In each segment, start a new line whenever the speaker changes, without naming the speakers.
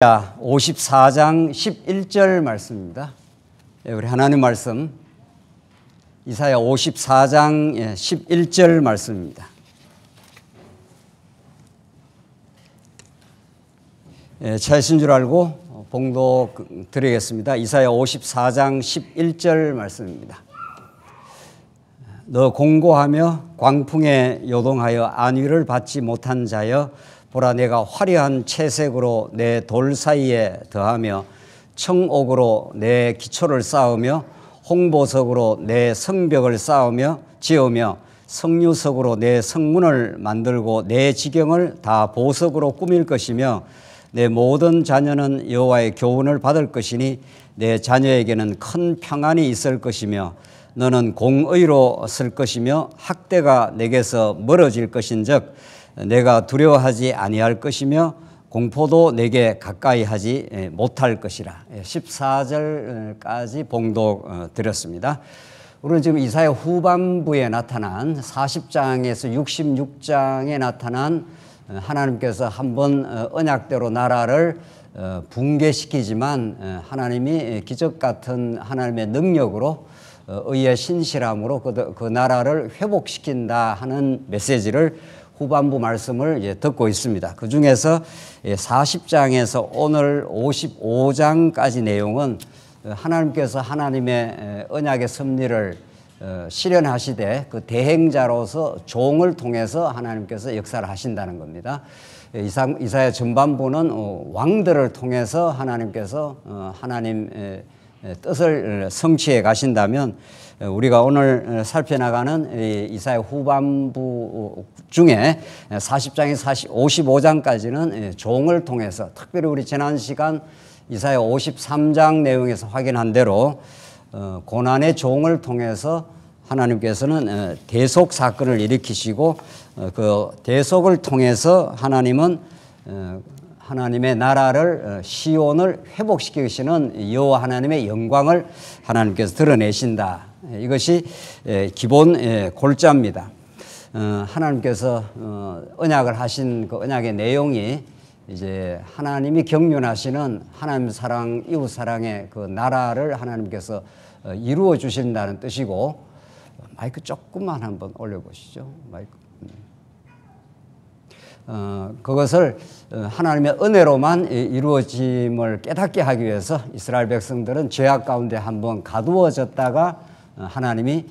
54장 11절 말씀입니다. 우리 하나님 말씀 이사야 54장 11절 말씀입니다. 찾으신 줄 알고 봉독 드리겠습니다. 이사야 54장 11절 말씀입니다. 너 공고하며 광풍에 요동하여 안위를 받지 못한 자여, 보라 내가 화려한 채색으로 내 돌 사이에 더하며 청옥으로 내 기초를 쌓으며 홍보석으로 내 성벽을 지으며 성류석으로 내 성문을 만들고 내 지경을 다 보석으로 꾸밀 것이며, 내 모든 자녀는 여호와의 교훈을 받을 것이니 내 자녀에게는 큰 평안이 있을 것이며, 너는 공의로 쓸 것이며 학대가 내게서 멀어질 것인즉 내가 두려워하지 아니할 것이며 공포도 내게 가까이 하지 못할 것이라. 14절까지 봉독 드렸습니다. 우리는 지금 이사야 후반부에 나타난 40장에서 66장에 나타난 하나님께서 한번 언약대로 나라를 붕괴시키지만 하나님이 기적 같은 하나님의 능력으로 의의 신실함으로 그 나라를 회복시킨다 하는 메시지를 후반부 말씀을 이제 듣고 있습니다. 그 중에서 40장에서 오늘 55장까지 내용은 하나님께서 하나님의 언약의 섭리를 실현하시되 그 대행자로서 종을 통해서 하나님께서 역사를 하신다는 겁니다. 이사야 전반부는 왕들을 통해서 하나님께서 하나님의 뜻을 성취해 가신다면, 우리가 오늘 살펴나가는 이사야 후반부 중에 40장에서 55장까지는 종을 통해서, 특별히 우리 지난 시간 이사야 53장 내용에서 확인한 대로 고난의 종을 통해서 하나님께서는 대속 사건을 일으키시고, 그 대속을 통해서 하나님은 하나님의 나라를 시온을 회복시키시는 여호와 하나님의 영광을 하나님께서 드러내신다. 이것이 기본 골자입니다. 하나님께서 언약을 하신 그 언약의 내용이 이제 하나님이 경륜하시는 하나님 사랑, 이웃 사랑의 그 나라를 하나님께서 이루어 주신다는 뜻이고, 마이크 조금만 한번 올려보시죠. 마이크. 그것을 하나님의 은혜로만 이루어짐을 깨닫게 하기 위해서 이스라엘 백성들은 죄악 가운데 한번 가두어졌다가 하나님이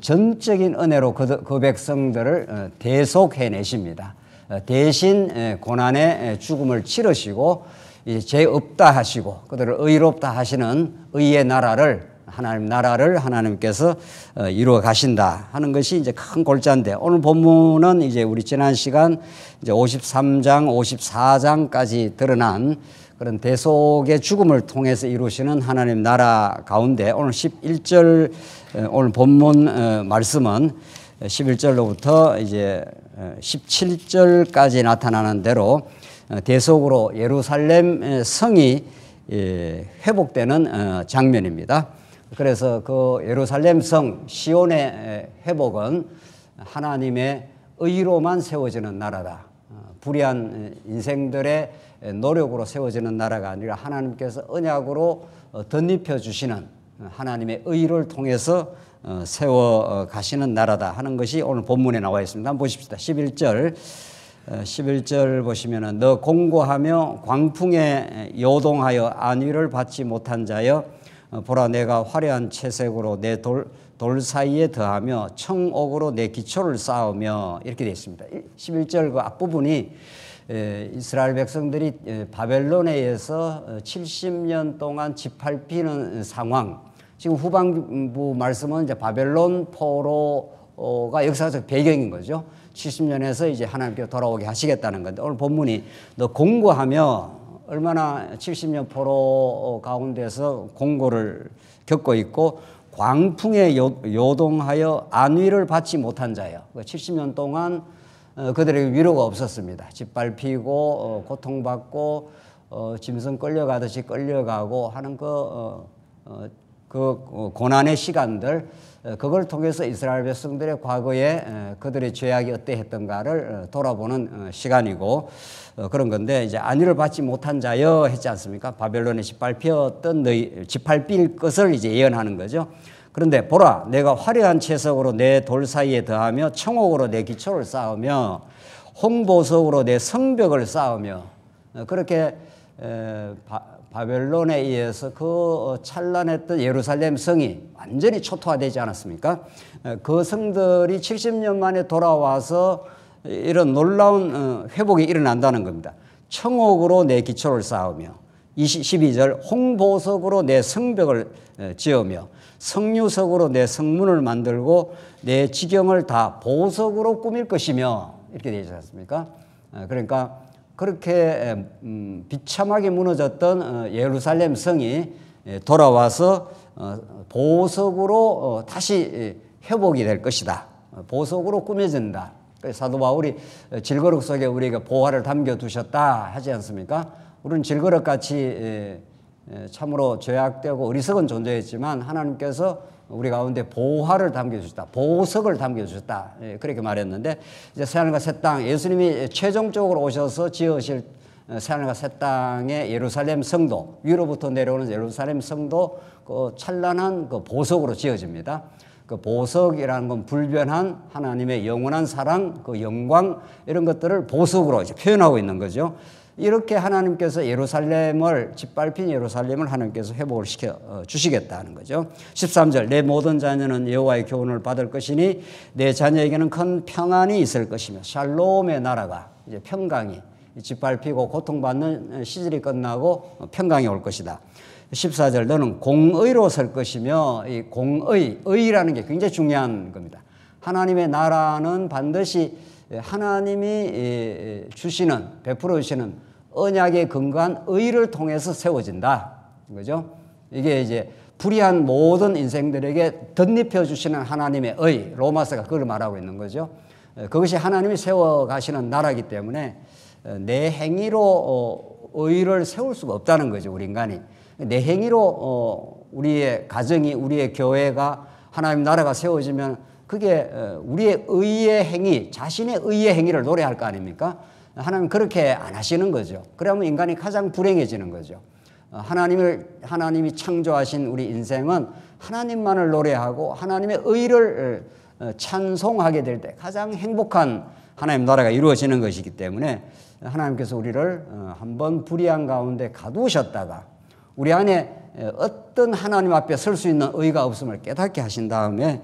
전적인 은혜로 그 백성들을 대속해내십니다. 대신 고난의 죽음을 치르시고 죄 없다 하시고 그들을 의롭다 하시는 의의 나라를, 하나님 나라를 하나님께서 이루어 가신다 하는 것이 이제 큰 골자인데, 오늘 본문은 이제 우리 지난 시간 이제 53장, 54장까지 드러난 그런 대속의 죽음을 통해서 이루시는 하나님 나라 가운데 오늘 11절, 오늘 본문 말씀은 11절로부터 이제 17절까지 나타나는 대로 대속으로 예루살렘 성이 회복되는 장면입니다. 그래서 그 예루살렘 성 시온의 회복은 하나님의 의로만 세워지는 나라다. 불의한 인생들의 노력으로 세워지는 나라가 아니라 하나님께서 언약으로 덧입혀 주시는 하나님의 의를 통해서 세워 가시는 나라다 하는 것이 오늘 본문에 나와 있습니다. 한번 보십시다. 11절 보시면은 너 공고하며 광풍에 요동하여 안위를 받지 못한 자여, 보라 내가 화려한 채색으로 내 돌 사이에 더하며 청옥으로 내 기초를 쌓으며, 이렇게 되어 있습니다. 11절 그 앞부분이 이스라엘 백성들이 바벨론에 의해서 70년 동안 짓밟히는 상황, 지금 후반부 말씀은 이제 바벨론 포로가 역사적 배경인 거죠. 70년에서 이제 하나님께서 돌아오게 하시겠다는 건데, 오늘 본문이 너 공고하며, 얼마나 70년 포로 가운데서 공고를 겪고 있고 광풍에 요동하여 안위를 받지 못한 자예요. 70년 동안 그들에게 위로가 없었습니다. 짓밟히고 고통받고 짐승 끌려가듯이 끌려가고 하는 그 그 고난의 시간들, 그걸 통해서 이스라엘 백성들의 과거에 그들의 죄악이 어떠했던가를 돌아보는 시간이고 그런 건데, 이제 안위를 받지 못한 자여 했지 않습니까? 바벨론에 짓밟혔던 너희 짓밟힐 것을 이제 예언하는 거죠. 그런데 보라, 내가 화려한 채석으로 내 돌 사이에 더하며 청옥으로 내 기초를 쌓으며 홍보석으로 내 성벽을 쌓으며, 그렇게 바벨론에 의해서 그 찬란했던 예루살렘 성이 완전히 초토화되지 않았습니까? 그 성들이 70년 만에 돌아와서 이런 놀라운 회복이 일어난다는 겁니다. 청옥으로 내 기초를 쌓으며, 12절 홍보석으로 내 성벽을 지으며 성류석으로 내 성문을 만들고 내 지경을 다 보석으로 꾸밀 것이며, 이렇게 되지 않습니까? 그러니까 그렇게 비참하게 무너졌던 예루살렘 성이 돌아와서 보석으로 다시 회복이 될 것이다. 보석으로 꾸며진다. 사도 바울이 질그릇 속에 우리에게 보화를 담겨두셨다 하지 않습니까? 우리는 질그릇같이 참으로 죄악되고 어리석은 존재였지만 하나님께서 우리 가운데 보화를 담겨주셨다. 보석을 담겨주셨다. 그렇게 말했는데, 이제 새하늘과 새 땅, 예수님이 최종적으로 오셔서 지으실 새하늘과 새 땅의 예루살렘 성도, 위로부터 내려오는 예루살렘 성도, 그 찬란한 그 보석으로 지어집니다. 그 보석이라는 건 불변한 하나님의 영원한 사랑, 그 영광, 이런 것들을 보석으로 이제 표현하고 있는 거죠. 이렇게 하나님께서 예루살렘을, 짓밟힌 예루살렘을 하나님께서 회복을 시켜 주시겠다는 거죠. 13절 내 모든 자녀는 여호와의 교훈을 받을 것이니 내 자녀에게는 큰 평안이 있을 것이며, 샬롬의 나라가, 이제 평강이, 짓밟히고 고통받는 시절이 끝나고 평강이 올 것이다. 14절 너는 공의로 설 것이며, 이 공의, 의라는 게 굉장히 중요한 겁니다. 하나님의 나라는 반드시 하나님이 주시는, 베풀어 주시는 언약에 근거한 의를 통해서 세워진다. 그죠? 이게 이제 불의한 모든 인생들에게 덧입혀 주시는 하나님의 의, 로마서가 그걸 말하고 있는 거죠. 그것이 하나님이 세워 가시는 나라이기 때문에 내 행위로 의를 세울 수가 없다는 거죠, 우리 인간이. 내 행위로 우리의 가정이, 우리의 교회가, 하나님 나라가 세워지면 그게 우리의 의의 행위, 자신의 의의 행위를 노래할 거 아닙니까? 하나님은 그렇게 안 하시는 거죠. 그러면 인간이 가장 불행해지는 거죠. 하나님이 창조하신 우리 인생은 하나님만을 노래하고 하나님의 의를 찬송하게 될 때 가장 행복한 하나님 나라가 이루어지는 것이기 때문에, 하나님께서 우리를 한번 불의한 가운데 가두셨다가 우리 안에 어떤 하나님 앞에 설 수 있는 의가 없음을 깨닫게 하신 다음에,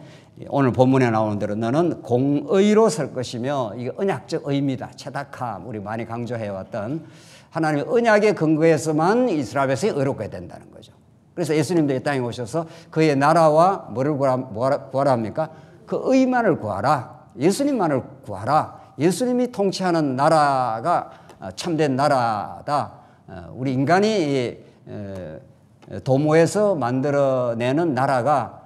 오늘 본문에 나오는 대로 너는 공의로 설 것이며, 이게 언약적 의입니다. 체다함, 우리 많이 강조해왔던 하나님의 언약에 근거해서만 이스라엘 백성이 의롭게 된다는 거죠. 그래서 예수님도 이 땅에 오셔서 그의 나라와 뭐를 구하라 합니까? 그 의만을 구하라. 예수님만을 구하라. 예수님이 통치하는 나라가 참된 나라다. 우리 인간이 도모해서 만들어내는 나라가,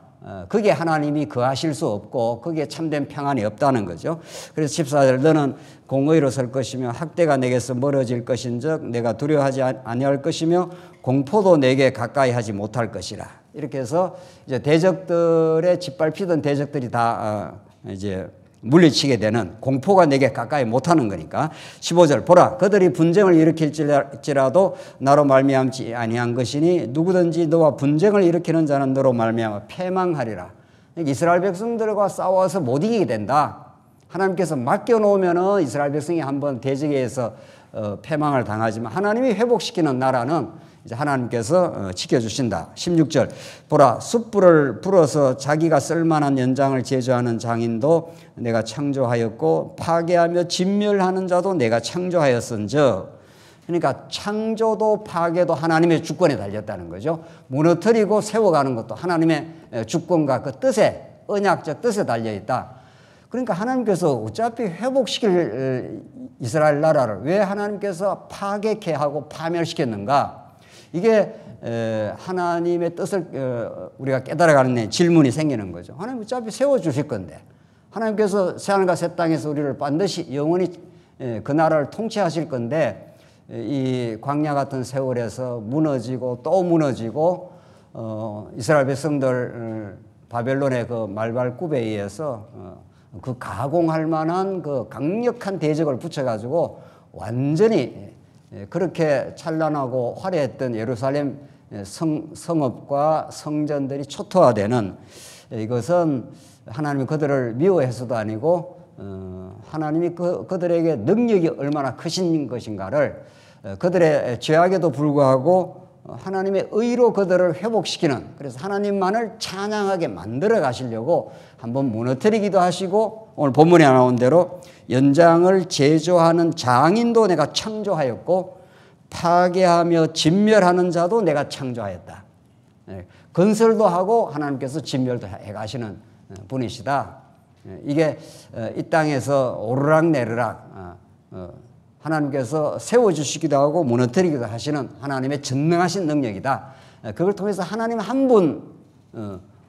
그게 하나님이 거하실 수 없고 그게 참된 평안이 없다는 거죠. 그래서 14절 너는 공의로 설 것이며 학대가 내게서 멀어질 것인즉 내가 두려워하지 아니할 것이며 공포도 내게 가까이 하지 못할 것이라. 이렇게 해서 이제 대적들의 짓밟히던 대적들이 다 이제 물리치게 되는, 공포가 내게 가까이 못하는 거니까. 15절 보라 그들이 분쟁을 일으킬지라도 나로 말미암지 아니한 것이니 누구든지 너와 분쟁을 일으키는 자는 너로 말미암아 패망하리라. 이스라엘 백성들과 싸워서 못 이기게 된다. 하나님께서 맡겨놓으면 이스라엘 백성이 한번 대적에서 패망을 당하지만 하나님이 회복시키는 나라는 이제 하나님께서 지켜주신다. 16절 보라 숯불을 불어서 자기가 쓸만한 연장을 제조하는 장인도 내가 창조하였고 파괴하며 진멸하는 자도 내가 창조하였은즉, 그러니까 창조도 파괴도 하나님의 주권에 달렸다는 거죠. 무너뜨리고 세워가는 것도 하나님의 주권과 그 뜻에, 언약적 뜻에 달려있다. 그러니까 하나님께서 어차피 회복시킬 이스라엘 나라를 왜 하나님께서 파괴케 하고 파멸시켰는가? 이게 하나님의 뜻을 우리가 깨달아가는 질문이 생기는 거죠. 하나님 어차피 세워주실 건데, 하나님께서 새하늘과 새 땅에서 우리를 반드시 영원히 그 나라를 통치하실 건데, 이 광야 같은 세월에서 무너지고 또 무너지고 이스라엘 백성들 바벨론의 그 말발굽에 의해서 그 가공할 만한 그 강력한 대적을 붙여가지고 완전히 그렇게 찬란하고 화려했던 예루살렘 성읍과 성전들이 초토화되는, 이것은 하나님이 그들을 미워해서도 아니고 하나님이 그들에게 능력이 얼마나 크신 것인가를, 그들의 죄악에도 불구하고 하나님의 의로 그들을 회복시키는, 그래서 하나님만을 찬양하게 만들어 가시려고 한번 무너뜨리기도 하시고, 오늘 본문에 나온 대로 연장을 제조하는 장인도 내가 창조하였고 파괴하며 진멸하는 자도 내가 창조하였다. 건설도 하고 하나님께서 진멸도 해 가시는 분이시다. 이게 이 땅에서 오르락내리락 하나님께서 세워주시기도 하고 무너뜨리기도 하시는 하나님의 전능하신 능력이다. 그걸 통해서 하나님 한 분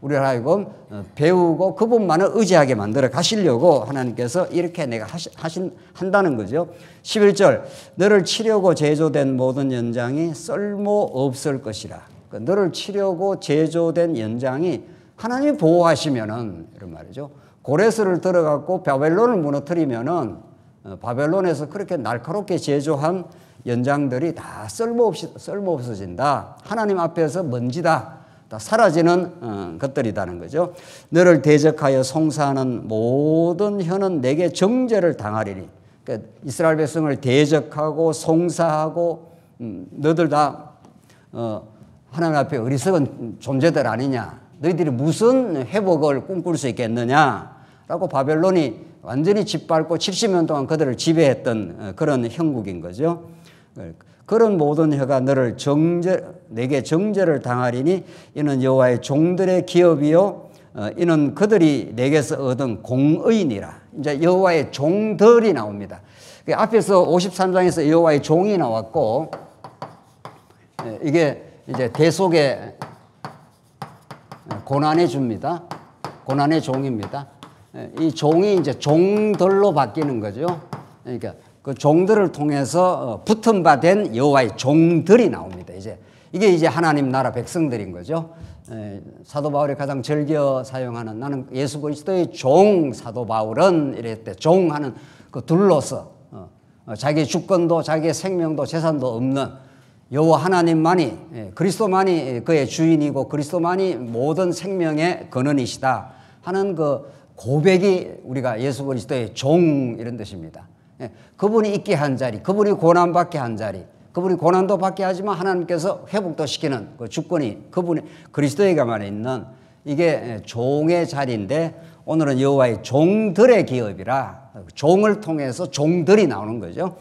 우리를 하여금 배우고 그분만을 의지하게 만들어 가시려고 하나님께서 이렇게 내가 한다는 거죠. 11절, 너를 치려고 제조된 모든 연장이 쓸모없을 것이라. 너를 치려고 제조된 연장이 하나님이 보호하시면은, 이런 말이죠. 고레스를 들어갖고 바벨론을 무너뜨리면은 바벨론에서 그렇게 날카롭게 제조한 연장들이 다 쓸모없어진다. 하나님 앞에서 먼지다. 다 사라지는 것들이라는 거죠. 너를 대적하여 송사하는 모든 혀는 내게 정죄를 당하리니. 그러니까 이스라엘 백성을 대적하고 송사하고 너들 다 하나님 앞에 어리석은 존재들 아니냐. 너희들이 무슨 회복을 꿈꿀 수 있겠느냐라고 바벨론이 완전히 짓밟고 70년 동안 그들을 지배했던 그런 형국인 거죠. 그런 모든 혀가 너를 내게 정죄를 당하리니 이는 여호와의 종들의 기업이요 이는 그들이 내게서 얻은 공의니라. 이제 여호와의 종들이 나옵니다. 앞에서 53장에서 여호와의 종이 나왔고, 이게 이제 대속의 고난의 주입니다. 고난의 종입니다. 이 종이 이제 종들로 바뀌는 거죠. 그러니까 그 종들을 통해서 붙은 바 된 여호와의 종들이 나옵니다. 이게 이제 하나님 나라 백성들인 거죠. 사도 바울이 가장 즐겨 사용하는, 나는 예수 그리스도의 종 사도 바울은 이랬대. 종하는 그 둘로서 자기 주권도 자기의 생명도 재산도 없는 여호와 하나님만이, 그리스도만이 그의 주인이고 그리스도만이 모든 생명의 근원이시다 하는 그 고백이 우리가 예수 그리스도의 종, 이런 뜻입니다. 그분이 있게 한 자리, 그분이 고난받게 한 자리, 그분이 고난도 받게 하지만 하나님께서 회복도 시키는 그 주권이 그분이 그리스도에게만 있는, 이게 종의 자리인데, 오늘은 여호와의 종들의 기업이라 종을 통해서 종들이 나오는 거죠.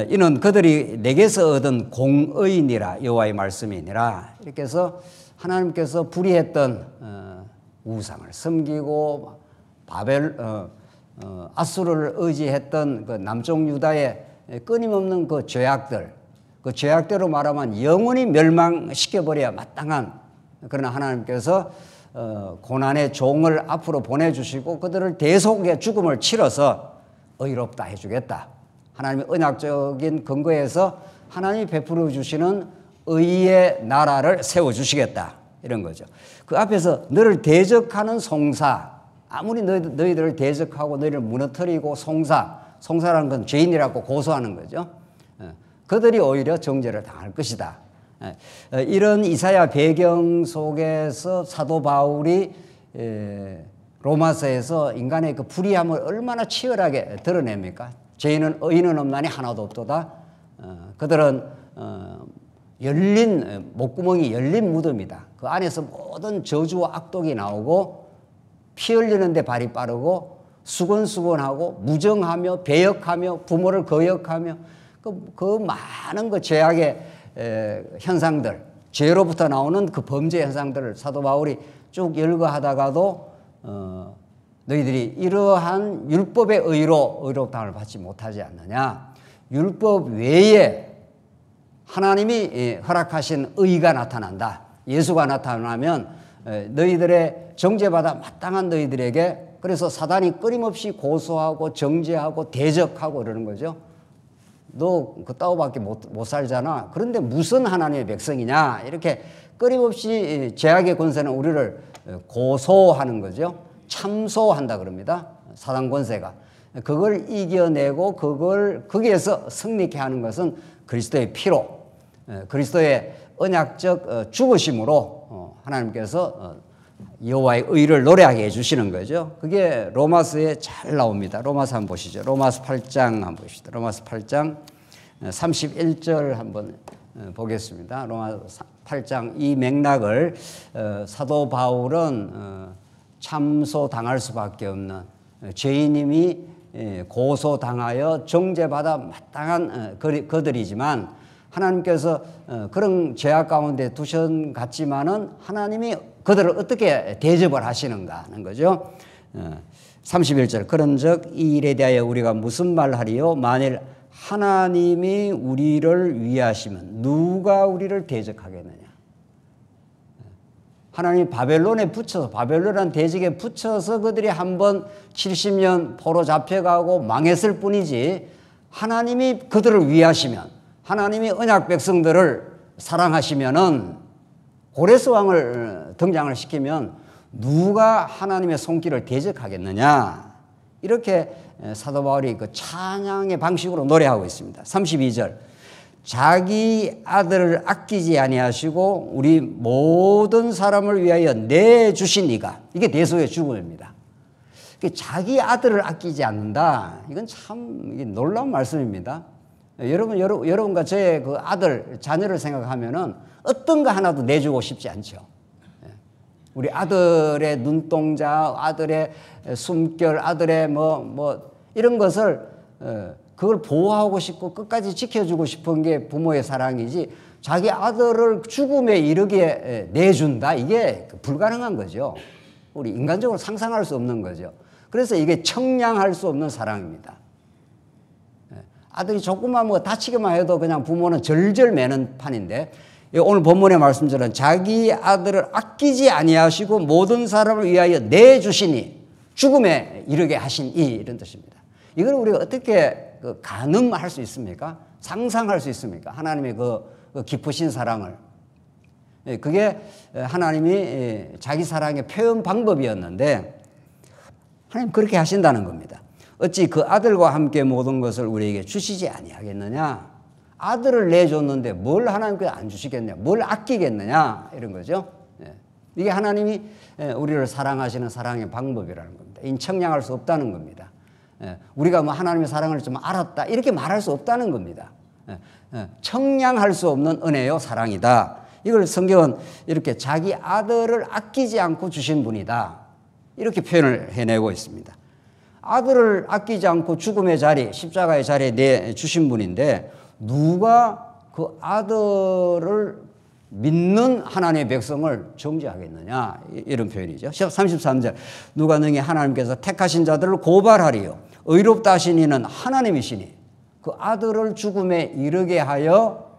이는 그들이 내게서 얻은 공의니라, 여호와의 말씀이니라. 이렇게 해서 하나님께서 불의했던 우상을 섬기고 아수르를 의지했던 그 남쪽 유다의 끊임없는 그 죄악들, 그 죄악대로 말하면 영원히 멸망시켜버려야 마땅한, 그러나 하나님께서 고난의 종을 앞으로 보내주시고 그들을 대속의 죽음을 치러서 의롭다 해주겠다. 하나님의 언약적인 근거에서 하나님이 베풀어 주시는 의의 나라를 세워주시겠다, 이런 거죠. 그 앞에서 너를 대적하는 송사, 아무리 너희들을 대적하고 너희를 무너뜨리고 송사라는 건 죄인이라고 고소하는 거죠. 그들이 오히려 정죄를 당할 것이다. 이런 이사야 배경 속에서 사도 바울이 로마서에서 인간의 그 불의함을 얼마나 치열하게 드러냅니까? 죄인은 의인은 없나니 하나도 없도다. 그들은 열린 목구멍이 열린 무덤이다. 그 안에서 모든 저주와 악독이 나오고 피 흘리는데 발이 빠르고 수건수건하고 무정하며 배역하며 부모를 거역하며 그 많은 그 죄악의 현상들, 죄로부터 나오는 그 범죄 현상들을 사도 바울이 쭉 열거하다가도 너희들이 이러한 율법의 의로 의롭다함을 받지 못하지 않느냐. 율법 외에 하나님이 허락하신 의가 나타난다. 예수가 나타나면 너희들의 정죄받아 마땅한 너희들에게, 그래서 사단이 끊임없이 고소하고 정죄하고 대적하고 그러는 거죠. 너 그따위밖에 못 살잖아. 그런데 무슨 하나님의 백성이냐. 이렇게 끊임없이 죄악의 권세는 우리를 고소하는 거죠. 참소한다 그럽니다. 사단 권세가. 그걸 이겨내고 거기에서 승리케 하는 것은 그리스도의 피로, 그리스도의 언약적 죽으심으로 하나님께서 여호와의 의를 노래하게 해주시는 거죠. 그게 로마서에 잘 나옵니다. 로마서 한번 보시죠. 로마서 8장 한번 보시죠. 로마서 8장 31절 한번 보겠습니다. 로마서 8장 이 맥락을 사도 바울은 참소당할 수밖에 없는 죄인임이 고소당하여 정죄받아 마땅한 그들이지만 하나님께서 그런 죄악 가운데 두신 같지만은 하나님이 그들을 어떻게 대접을 하시는가 하는 거죠. 31절 그런즉 이 일에 대하여 우리가 무슨 말하리요? 만일 하나님이 우리를 위하시면 누가 우리를 대적하겠느냐? 하나님이 바벨론에 붙여서 바벨론이라는 대적에 붙여서 그들이 한번 70년 포로 잡혀가고 망했을 뿐이지 하나님이 그들을 위하시면 하나님이 언약 백성들을 사랑하시면은 고레스 왕을 등장을 시키면 누가 하나님의 손길을 대적하겠느냐 이렇게 사도 바울이 그 찬양의 방식으로 노래하고 있습니다. 32절 자기 아들을 아끼지 아니하시고 우리 모든 사람을 위하여 내주신 이가 이게 대소의 죽음입니다. 자기 아들을 아끼지 않는다. 이건 참 놀라운 말씀입니다. 여러분과 저의 그 아들, 자녀를 생각하면은 어떤 거 하나도 내주고 싶지 않죠. 우리 아들의 눈동자, 아들의 숨결, 아들의 이런 것을 그걸 보호하고 싶고 끝까지 지켜주고 싶은 게 부모의 사랑이지 자기 아들을 죽음에 이르게 내준다? 이게 불가능한 거죠. 우리 인간적으로 상상할 수 없는 거죠. 그래서 이게 청량할 수 없는 사랑입니다. 아들이 조금만 다치기만 해도 그냥 부모는 절절 매는 판인데 오늘 본문의 말씀처럼 자기 아들을 아끼지 아니하시고 모든 사람을 위하여 내주시니 죽음에 이르게 하신 이 이런 뜻입니다. 이걸 우리가 어떻게 가늠할 수 있습니까? 상상할 수 있습니까? 하나님의 그 깊으신 사랑을. 그게 하나님이 자기 사랑의 표현 방법이었는데 하나님 그렇게 하신다는 겁니다. 어찌 그 아들과 함께 모든 것을 우리에게 주시지 아니하겠느냐? 아들을 내줬는데 뭘 하나님께 안 주시겠냐? 뭘 아끼겠느냐? 이런 거죠. 이게 하나님이 우리를 사랑하시는 사랑의 방법이라는 겁니다. 청량할 수 없다는 겁니다. 우리가 하나님의 사랑을 좀 알았다 이렇게 말할 수 없다는 겁니다. 청량할 수 없는 은혜요 사랑이다. 이걸 성경은 이렇게 자기 아들을 아끼지 않고 주신 분이다. 이렇게 표현을 해내고 있습니다. 아들을 아끼지 않고 죽음의 자리, 십자가의 자리에 내주신 분인데 누가 그 아들을 믿는 하나님의 백성을 정죄하겠느냐 이런 표현이죠. 33절 누가 능히 하나님께서 택하신 자들을 고발하리요 의롭다 하신 이는 하나님이시니 그 아들을 죽음에 이르게 하여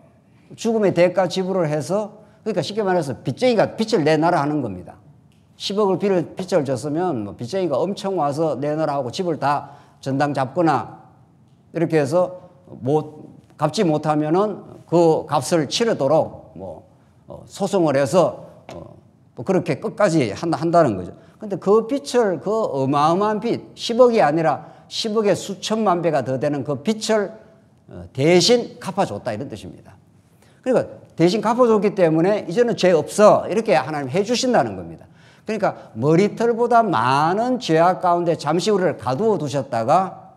죽음의 대가 지불을 해서 그러니까 쉽게 말해서 빚쟁이가 빚을 내놔라 하는 겁니다. 10억을 빚을 졌으면 빚쟁이가 엄청 와서 내놔라 하고 집을 다 전당 잡거나 이렇게 해서 갚지 못하면은 그 값을 치르도록 소송을 해서 그렇게 끝까지 한다는 거죠. 근데 그 빚을 그 어마어마한 빚 10억이 아니라 10억의 수천만 배가 더 되는 그 빚을 대신 갚아줬다 이런 뜻입니다. 그러니까 대신 갚아줬기 때문에 이제는 죄 없어 이렇게 하나님 해주신다는 겁니다. 그러니까 머리털보다 많은 죄악 가운데 잠시 우리를 가두어 두셨다가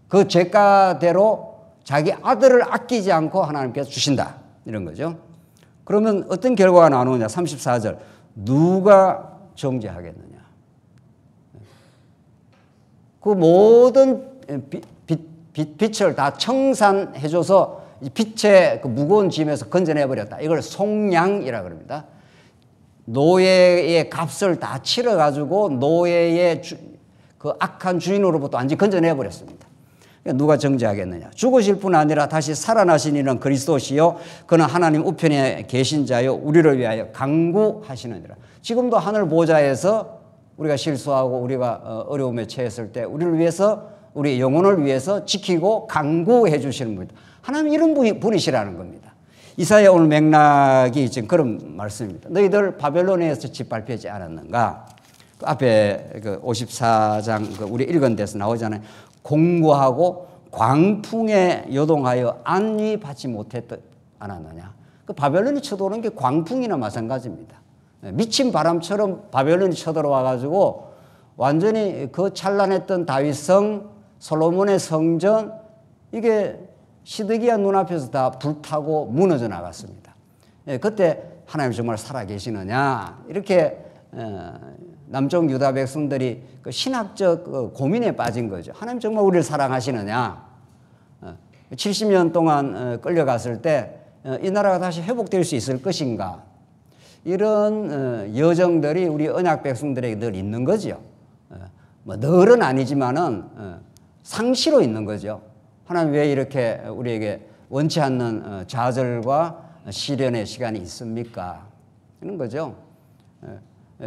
그 죄가대로 자기 아들을 아끼지 않고 하나님께서 주신다 이런 거죠. 그러면 어떤 결과가 나오느냐 34절 누가 정죄하겠느냐 그 모든 빚을 다 청산해줘서 빚의 그 무거운 짐에서 건져내버렸다. 이걸 속량이라고 합니다. 노예의 값을 다 치러가지고 노예의 그 악한 주인으로부터 완전히 건져내버렸습니다. 누가 정죄하겠느냐? 죽으실 뿐 아니라 다시 살아나신 이는 그리스도시요 그는 하나님 우편에 계신 자요 우리를 위하여 간구하시느니라. 지금도 하늘 보좌에서 우리가 실수하고 우리가 어려움에 처했을 때 우리를 위해서 우리 영혼을 위해서 지키고 간구해 주시는 분이다. 하나님 이런 분이시라는 겁니다. 이사야 오늘 맥락이 지금 그런 말씀입니다. 너희들 바벨론에서 짓밟히지 않았는가? 그 앞에 그 54장 그 우리 읽은 데서 나오잖아요. 공고하고 광풍에 요동하여 안위 받지 못했듯 않았느냐? 그 바벨론이 쳐들어오는 게 광풍이나 마찬가지입니다. 미친 바람처럼 바벨론이 쳐들어와 가지고 완전히 그 찬란했던 다윗성, 솔로몬의 성전 이게 시드기야 눈앞에서 다 불타고 무너져 나갔습니다. 그때 하나님 정말 살아계시느냐 이렇게 남쪽 유다 백성들이 그 신학적 고민에 빠진 거죠. 하나님 정말 우리를 사랑하시느냐. 70년 동안 끌려갔을 때 이 나라가 다시 회복될 수 있을 것인가. 이런 여정들이 우리 언약 백성들에게 늘 있는 거죠. 뭐 늘은 아니지만은 상시로 있는 거죠. 하나님 왜 이렇게 우리에게 원치 않는 좌절과 시련의 시간이 있습니까? 이런 거죠.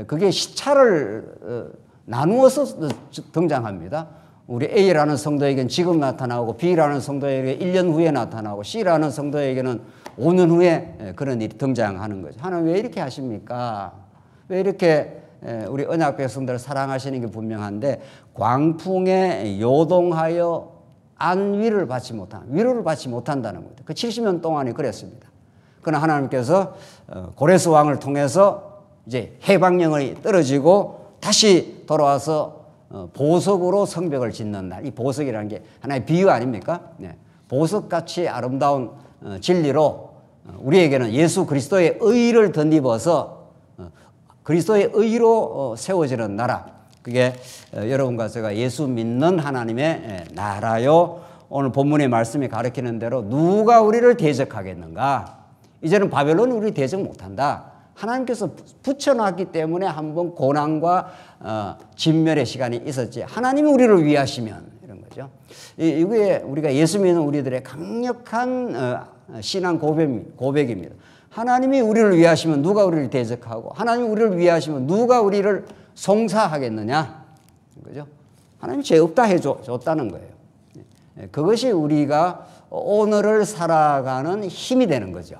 그게 시차를 나누어서 등장합니다. 우리 A라는 성도에게는 지금 나타나고 B라는 성도에게 1년 후에 나타나고 C라는 성도에게는 5년 후에 그런 일이 등장하는 거죠. 하나님 왜 이렇게 하십니까? 왜 이렇게 우리 언약 백성들을 사랑하시는 게 분명한데 광풍에 요동하여 안위를 받지 못한, 위로를 받지 못한다는 거죠. 그 70년 동안이 그랬습니다. 그러나 하나님께서 고레스 왕을 통해서 이제 해방령이 떨어지고 다시 돌아와서 보석으로 성벽을 짓는 날. 이 보석이라는 게 하나의 비유 아닙니까? 네. 보석같이 아름다운 진리로 우리에게는 예수 그리스도의 의를 덧입어서 그리스도의 의로 세워지는 나라. 그게 여러분과 제가 예수 믿는 하나님의 나라요. 오늘 본문의 말씀이 가르치는 대로 누가 우리를 대적하겠는가? 이제는 바벨론이 우리를 대적 못한다. 하나님께서 붙여놨기 때문에 한번 고난과 진멸의 시간이 있었지. 하나님이 우리를 위하시면 이런 거죠. 이게 우리가 예수 믿는 우리들의 강력한 신앙 고백입니다. 하나님이 우리를 위하시면 누가 우리를 대적하고 하나님이 우리를 위하시면 누가 우리를 송사하겠느냐. 그죠? 하나님이 죄 없다 해줬다는 거예요. 그것이 우리가 오늘을 살아가는 힘이 되는 거죠.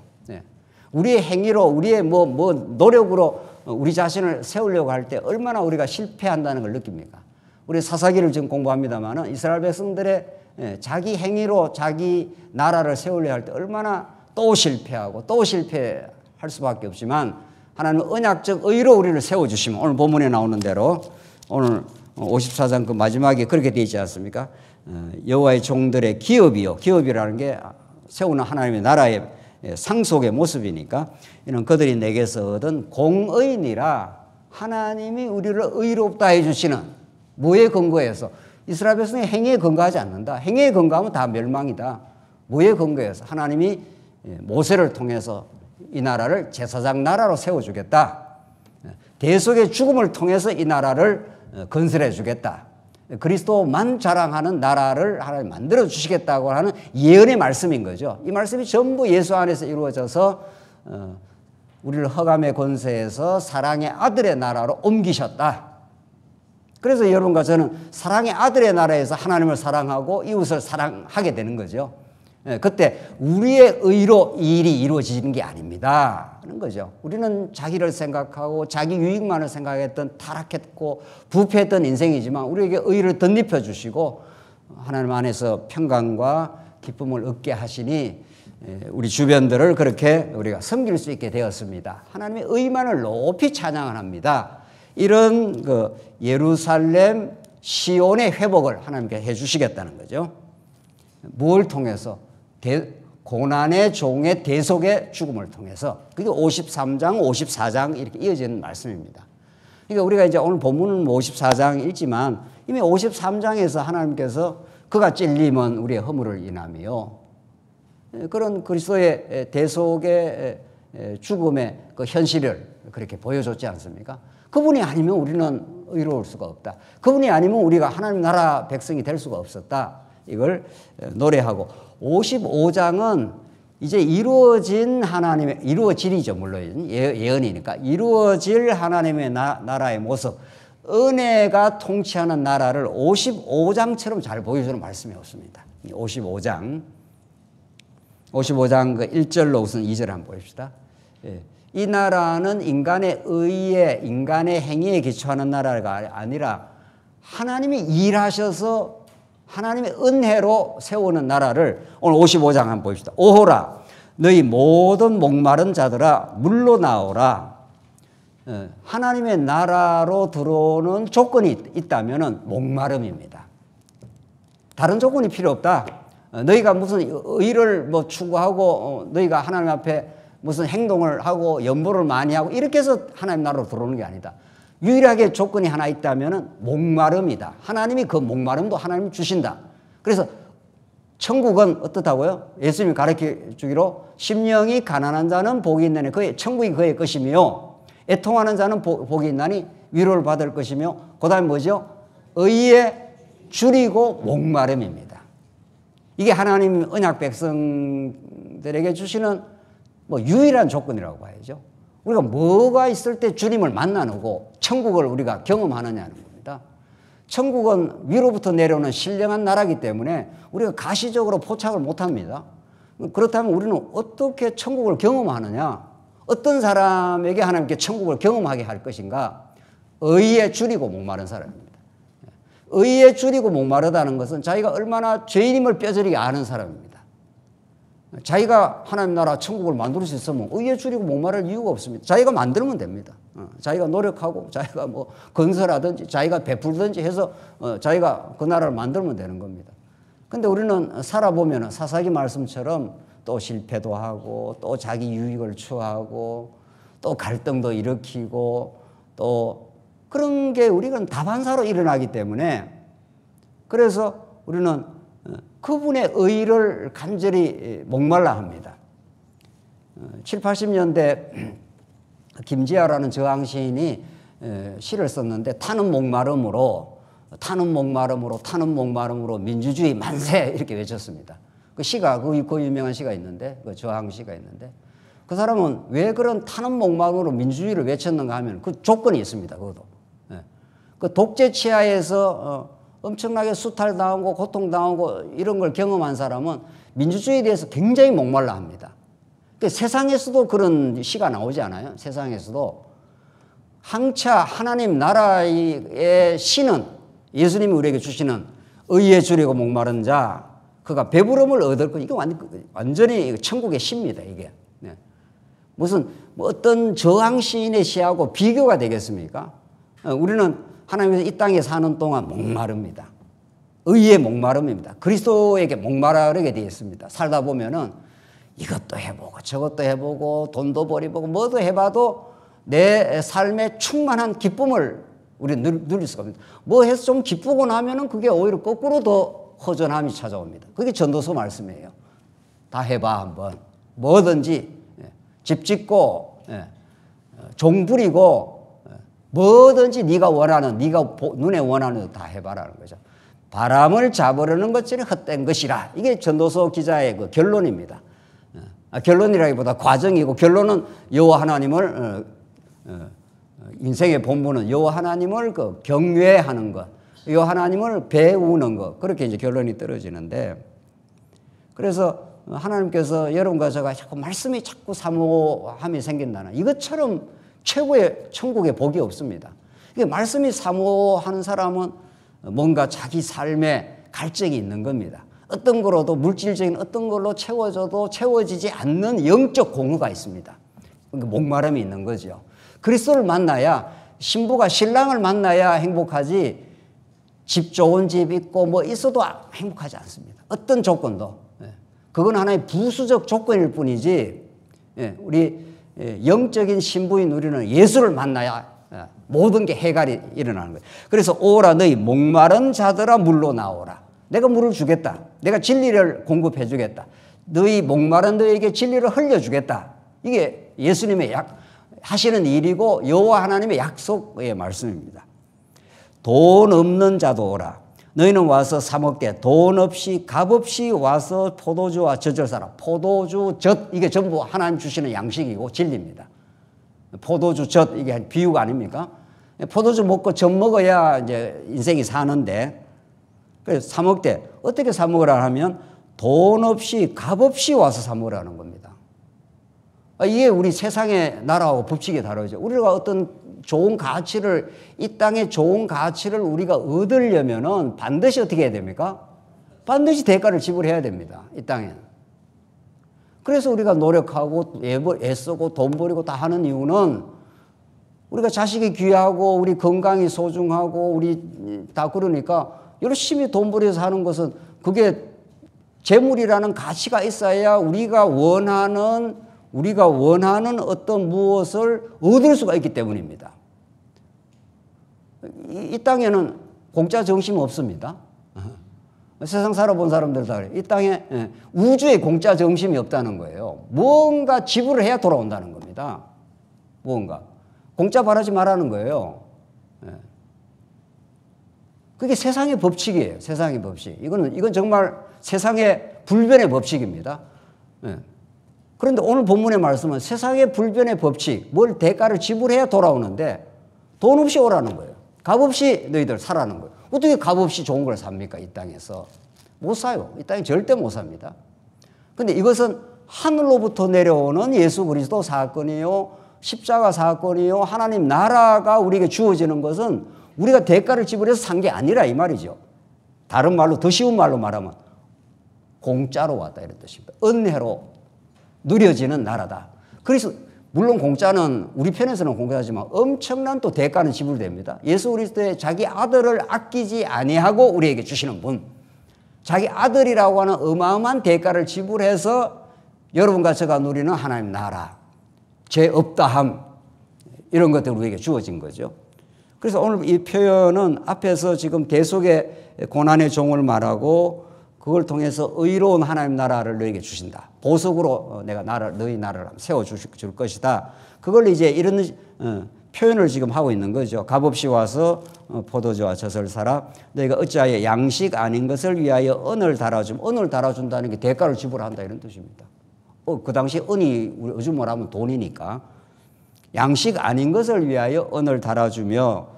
우리의 행위로 우리의 노력으로 우리 자신을 세우려고 할 때 얼마나 우리가 실패한다는 걸 느낍니까? 우리 사사기를 지금 공부합니다만은 이스라엘 백성들의 자기 행위로 자기 나라를 세우려 할 때 얼마나 또 실패하고 또 실패할 수밖에 없지만 하나님은 언약적 의로 우리를 세워주시면 오늘 본문에 나오는 대로 오늘 54장 그 마지막에 그렇게 되어 있지 않습니까? 여호와의 종들의 기업이요. 기업이라는 게 세우는 하나님의 나라의 상속의 모습이니까 이는 그들이 내게서 얻은 공의니라. 하나님이 우리를 의롭다 해주시는 뭐에 근거해서 이스라엘 백성의 행위에 근거하지 않는다. 행위에 근거하면 다 멸망이다. 뭐에 근거해서 하나님이 모세를 통해서 이 나라를 제사장 나라로 세워주겠다. 대속의 죽음을 통해서 이 나라를 건설해 주겠다. 그리스도만 자랑하는 나라를 하나님 만들어 주시겠다고 하는 예언의 말씀인 거죠. 이 말씀이 전부 예수 안에서 이루어져서 우리를 흑암의 권세에서 사랑의 아들의 나라로 옮기셨다. 그래서 여러분과 저는 사랑의 아들의 나라에서 하나님을 사랑하고 이웃을 사랑하게 되는 거죠. 그때 우리의 의로 이 일이 이루어지는 게 아닙니다 하는 거죠. 우리는 자기를 생각하고 자기 유익만을 생각했던 타락했고 부패했던 인생이지만 우리에게 의를 덧입혀 주시고 하나님 안에서 평강과 기쁨을 얻게 하시니 우리 주변들을 그렇게 우리가 섬길 수 있게 되었습니다. 하나님의 의만을 높이 찬양을 합니다. 이런 그 예루살렘 시온의 회복을 하나님께 해 주시겠다는 거죠. 뭘 통해서? 고난의 종의 대속의 죽음을 통해서. 그게 53장, 54장 이렇게 이어지는 말씀입니다. 그러니까 우리가 이제 오늘 본문은 54장 읽지만 이미 53장에서 하나님께서 그가 찔림은 우리의 허물을 인하며 그런 그리스도의 대속의 죽음의 그 현실을 그렇게 보여줬지 않습니까? 그분이 아니면 우리는 의로울 수가 없다. 그분이 아니면 우리가 하나님 나라 백성이 될 수가 없었다. 이걸 노래하고 55장은 이제 이루어진 하나님의 이루어질이죠. 물론 예언이니까 이루어질 하나님의 나라의 모습 은혜가 통치하는 나라를 55장처럼 잘 보여주는 말씀이 없습니다. 55장 55장 그 1절로 우선 2절 한번 보십시다. 예. 이 나라는 인간의 의에, 인간의 행위에 기초하는 나라가 아니라 하나님이 일하셔서 하나님의 은혜로 세우는 나라를 오늘 55장 한번 보십시다. 오호라 너희 모든 목마른 자들아 물로 나오라. 하나님의 나라로 들어오는 조건이 있다면 목마름입니다. 다른 조건이 필요 없다. 너희가 무슨 의를 뭐 추구하고 너희가 하나님 앞에 무슨 행동을 하고 연보를 많이 하고 이렇게 해서 하나님 나라로 들어오는 게 아니다. 유일하게 조건이 하나 있다면 목마름이다. 하나님이 그 목마름도 하나님이 주신다. 그래서 천국은 어떻다고요? 예수님이 가르쳐 주기로 심령이 가난한 자는 복이 있나니 그의 천국이 그의 것이며 애통하는 자는 복이 있나니 위로를 받을 것이며 그 다음에 뭐죠? 의에 줄이고 목마름입니다. 이게 하나님 언약 백성들에게 주시는 뭐 유일한 조건이라고 봐야죠. 우리가 뭐가 있을 때 주님을 만나고 천국을 우리가 경험하느냐는 겁니다. 천국은 위로부터 내려오는 신령한 나라이기 때문에 우리가 가시적으로 포착을 못합니다. 그렇다면 우리는 어떻게 천국을 경험하느냐? 어떤 사람에게 하나님께 천국을 경험하게 할 것인가? 의에 줄이고 목마른 사람입니다. 의에 줄이고 목마르다는 것은 자기가 얼마나 죄인임을 뼈저리게 아는 사람입니다. 자기가 하나님 나라 천국을 만들 수 있으면 의에 줄이고 목마를 이유가 없습니다. 자기가 만들면 됩니다. 자기가 노력하고 자기가 뭐 건설하든지 자기가 베풀든지 해서 자기가 그 나라를 만들면 되는 겁니다. 근데 우리는 살아보면 사사기 말씀처럼 또 실패도 하고 또 자기 유익을 추구하고 또 갈등도 일으키고 또 그런 게 우리가 다반사로 일어나기 때문에 그래서 우리는 그분의 의를 간절히 목말라 합니다. 7, 80년대 김지아라는 저항 시인이 시를 썼는데 타는 목마름으로 민주주의 만세 이렇게 외쳤습니다. 그 시가 그 유명한 시가 있는데 그 저항 시가 있는데 그 사람은 왜 그런 타는 목마름으로 민주주의를 외쳤는가 하면 그 조건이 있습니다. 그것도 그 독재 치하에서 엄청나게 수탈당하고 고통당하고 이런 걸 경험한 사람은 민주주의에 대해서 굉장히 목말라 합니다. 세상에서도 그런 시가 나오지 않아요? 세상에서도 항차 하나님 나라의 시는 예수님이 우리에게 주시는 의에 줄이고 목마른 자 그가 배부름을 얻을 것 이게 완전히 천국의 시입니다. 이게 무슨 뭐 어떤 저항 시인의 시하고 비교가 되겠습니까? 우리는 하나님께서 이 땅에 사는 동안 목마릅니다. 의의 목마름입니다. 그리스도에게 목마르게 되어 있습니다. 살다 보면은 이것도 해보고 저것도 해보고 돈도 벌이보고 뭐도 해봐도 내 삶에 충만한 기쁨을 우리는 누릴 수가 없습니다. 뭐 해서 좀 기쁘고 나면은 그게 오히려 거꾸로 더 허전함이 찾아옵니다. 그게 전도서 말씀이에요. 다 해봐 한번. 뭐든지 집 짓고 종 부리고 뭐든지 네가 원하는 네가 눈에 원하는 다 해봐라는 거죠. 바람을 잡으려는 것처럼 헛된 것이라. 이게 전도서 기자의 그 결론입니다. 결론이라기보다 과정이고 결론은 여호와 하나님을 인생의 본분은 여호와 하나님을 그 경외하는 것, 여호와 하나님을 배우는 것 그렇게 이제 결론이 떨어지는데 그래서 하나님께서 여러분과 제가 자꾸 말씀이 자꾸 사모함이 생긴다는 이것처럼 최고의 천국의 복이 없습니다. 이게 말씀이 사모하는 사람은 뭔가 자기 삶에 갈증이 있는 겁니다. 어떤 거로도 물질적인 어떤 걸로 채워져도 채워지지 않는 영적 공허가 있습니다. 목마름이 있는 거죠. 그리스도를 만나야 신부가 신랑을 만나야 행복하지 집 좋은 집 있고 뭐 있어도 행복하지 않습니다. 어떤 조건도. 그건 하나의 부수적 조건일 뿐이지 우리 영적인 신부인 우리는 예수를 만나야 모든 게 해갈이 일어나는 거예요. 그래서 오라 너희 목마른 자들아 물로 나오라. 내가 물을 주겠다. 내가 진리를 공급해 주겠다. 너희 목마른 너희에게 진리를 흘려주겠다. 이게 예수님의 하시는 일이고 여호와 하나님의 약속의 말씀입니다. 돈 없는 자도 오라. 너희는 와서 사 먹게. 돈 없이 값 없이 와서 포도주와 젖을 사라. 포도주, 젖 이게 전부 하나님 주시는 양식이고 진리입니다. 포도주, 젖 이게 비유가 아닙니까? 포도주 먹고 젖 먹어야 이제 인생이 사는데 그래서 사 먹되 어떻게 사 먹으라 하면 돈 없이 값없이 와서 사 먹으라는 겁니다. 이게 우리 세상의 나라하고 법칙이 다르죠. 우리가 어떤 좋은 가치를, 이 땅의 좋은 가치를 우리가 얻으려면은 반드시 어떻게 해야 됩니까? 반드시 대가를 지불해야 됩니다. 이 땅에는. 그래서 우리가 노력하고 애쓰고 돈 버리고 다 하는 이유는 우리가 자식이 귀하고 우리 건강이 소중하고 우리 다 그러니까 열심히 돈 버려서 하는 것은 그게 재물이라는 가치가 있어야 우리가 원하는 어떤 무엇을 얻을 수가 있기 때문입니다. 이 땅에는 공짜 정신이 없습니다. 세상 살아본 사람들 다 그래요. 이 땅에 우주에 공짜 정신이 없다는 거예요. 뭔가 지불을 해야 돌아온다는 겁니다. 뭔가. 공짜 바라지 말라는 거예요. 그게 세상의 법칙이에요. 세상의 법칙. 이건 정말 세상의 불변의 법칙입니다. 그런데 오늘 본문의 말씀은 세상의 불변의 법칙, 뭘 대가를 지불해야 돌아오는데 돈 없이 오라는 거예요. 값없이 너희들 사라는 거예요. 어떻게 값없이 좋은 걸 삽니까? 이 땅에서. 못 사요. 이 땅에 절대 못 삽니다. 그런데 이것은 하늘로부터 내려오는 예수 그리스도 사건이요, 십자가 사건이요, 하나님 나라가 우리에게 주어지는 것은 우리가 대가를 지불해서 산 게 아니라 이 말이죠. 다른 말로, 더 쉬운 말로 말하면 공짜로 왔다 이런 뜻입니다. 은혜로 누려지는 나라다. 그래서 물론 공짜는 우리 편에서는 공짜지만 엄청난 또 대가는 지불됩니다. 예수 그리스도의 자기 아들을 아끼지 아니하고 우리에게 주시는 분, 자기 아들이라고 하는 어마어마한 대가를 지불해서 여러분과 제가 누리는 하나님 나라, 죄 없다함, 이런 것들이 우리에게 주어진 거죠. 그래서 오늘 이 표현은 앞에서 지금 계속의 고난의 종을 말하고 그걸 통해서 의로운 하나님 나라를 너에게 주신다. 보석으로 내가 너희 나라를 세워줄 것이다. 그걸 이제 이런 표현을 지금 하고 있는 거죠. 값없이 와서 포도주와 젖을 사라. 너희가 어찌하여 양식 아닌 것을 위하여 은을 은을 달아준다는 게 대가를 지불한다 이런 뜻입니다. 그 당시 은이 우리 요즘 말하면 돈이니까 양식 아닌 것을 위하여 은을 달아주며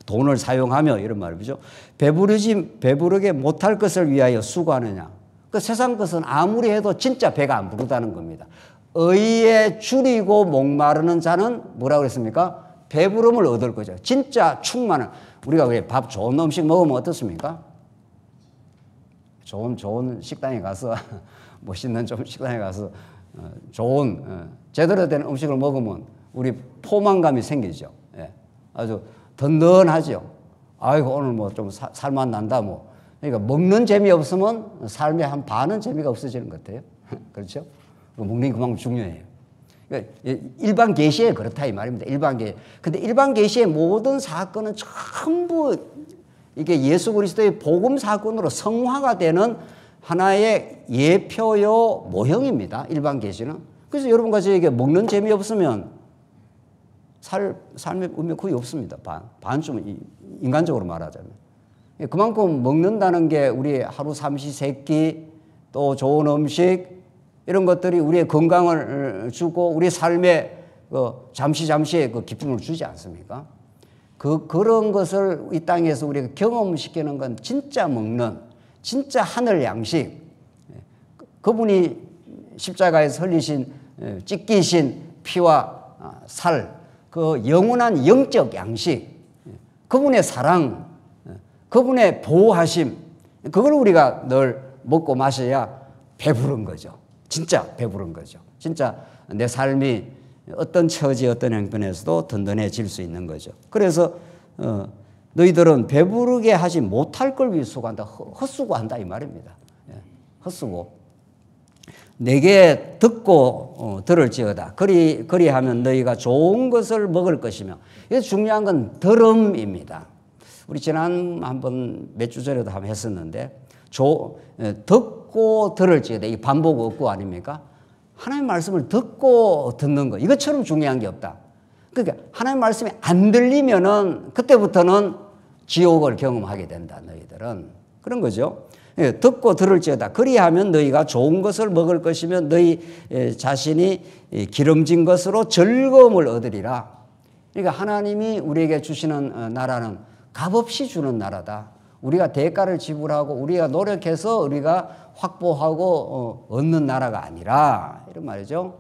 돈을 사용하며 이런 말이죠. 배부르게 못할 것을 위하여 수고하느냐. 그 세상 것은 아무리 해도 진짜 배가 안 부르다는 겁니다. 의에 줄이고 목마르는 자는 뭐라고 그랬습니까? 배부름을 얻을 거죠. 진짜 충만한. 우리가 왜 밥 좋은 음식 먹으면 어떻습니까? 좋은 식당에 가서 멋있는 좀 식당에 가서 좋은 제대로 된 음식을 먹으면 우리 포만감이 생기죠. 예. 아주 든든하죠. 아이고 오늘 뭐 좀 살만 난다 뭐. 그러니까 먹는 재미 없으면 삶의 한 반은 재미가 없어지는 것 같아요. 그렇죠? 먹는 게 그만큼 중요해요. 그러니까 일반 계시에 그렇다 이 말입니다. 일반 계시. 근데 일반 계시의 모든 사건은 전부 이게 예수 그리스도의 복음 사건으로 성화가 되는 하나의 예표요 모형입니다. 일반 계시는. 그래서 여러분과 저에게 먹는 재미 없으면 삶의 의미 거의 없습니다. 반쯤 인간적으로 말하자면. 그만큼 먹는다는 게 우리 하루 삼시세끼 또 좋은 음식 이런 것들이 우리의 건강을 주고 우리 삶에 잠시의 그 기쁨을 주지 않습니까? 그런 것을 이 땅에서 우리가 경험시키는 건 진짜 먹는 진짜 하늘 양식. 그분이 십자가에서 흘리신 찢기신 피와 살, 그 영원한 영적 양식, 그분의 사랑, 그분의 보호하심, 그걸 우리가 늘 먹고 마셔야 배부른 거죠. 진짜 배부른 거죠. 진짜 내 삶이 어떤 처지, 어떤 형편에서도 든든해질 수 있는 거죠. 그래서 너희들은 배부르게 하지 못할 걸 위해 수고한다. 헛수고한다 이 말입니다. 헛수고. 내게 듣고 들을지어다. 그리하면 너희가 좋은 것을 먹을 것이며. 그래서 중요한 건 들음입니다. 우리 지난 한번 몇 주 전에도 한번 했었는데 듣고 들을지어다. 이 반복 없고 아닙니까? 하나님의 말씀을 듣고 듣는 거. 이것처럼 중요한 게 없다. 그러니까 하나님의 말씀이 안 들리면은 그때부터는 지옥을 경험하게 된다. 너희들은. 그런 거죠. 듣고 들을지어다. 그리하면 너희가 좋은 것을 먹을 것이며 너희 자신이 기름진 것으로 즐거움을 얻으리라. 그러니까 하나님이 우리에게 주시는 나라는 값없이 주는 나라다. 우리가 대가를 지불하고 우리가 노력해서 우리가 확보하고 얻는 나라가 아니라 이런 말이죠.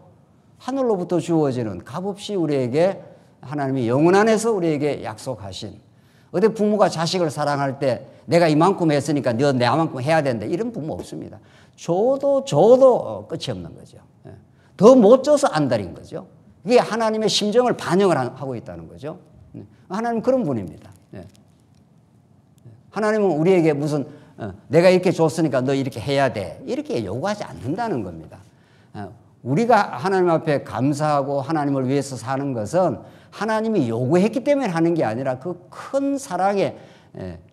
하늘로부터 주어지는 값없이 우리에게 하나님이 영원 안에서 우리에게 약속하신, 어디 부모가 자식을 사랑할 때 내가 이만큼 했으니까 너 내만큼 해야 된다 이런 부모 없습니다. 줘도 끝이 없는 거죠. 더 못 줘서 안달인 거죠. 이게 하나님의 심정을 반영을 하고 있다는 거죠. 하나님은 그런 분입니다. 하나님은 우리에게 무슨 내가 이렇게 줬으니까 너 이렇게 해야 돼 이렇게 요구하지 않는다는 겁니다. 우리가 하나님 앞에 감사하고 하나님을 위해서 사는 것은 하나님이 요구했기 때문에 하는 게 아니라 그 큰 사랑의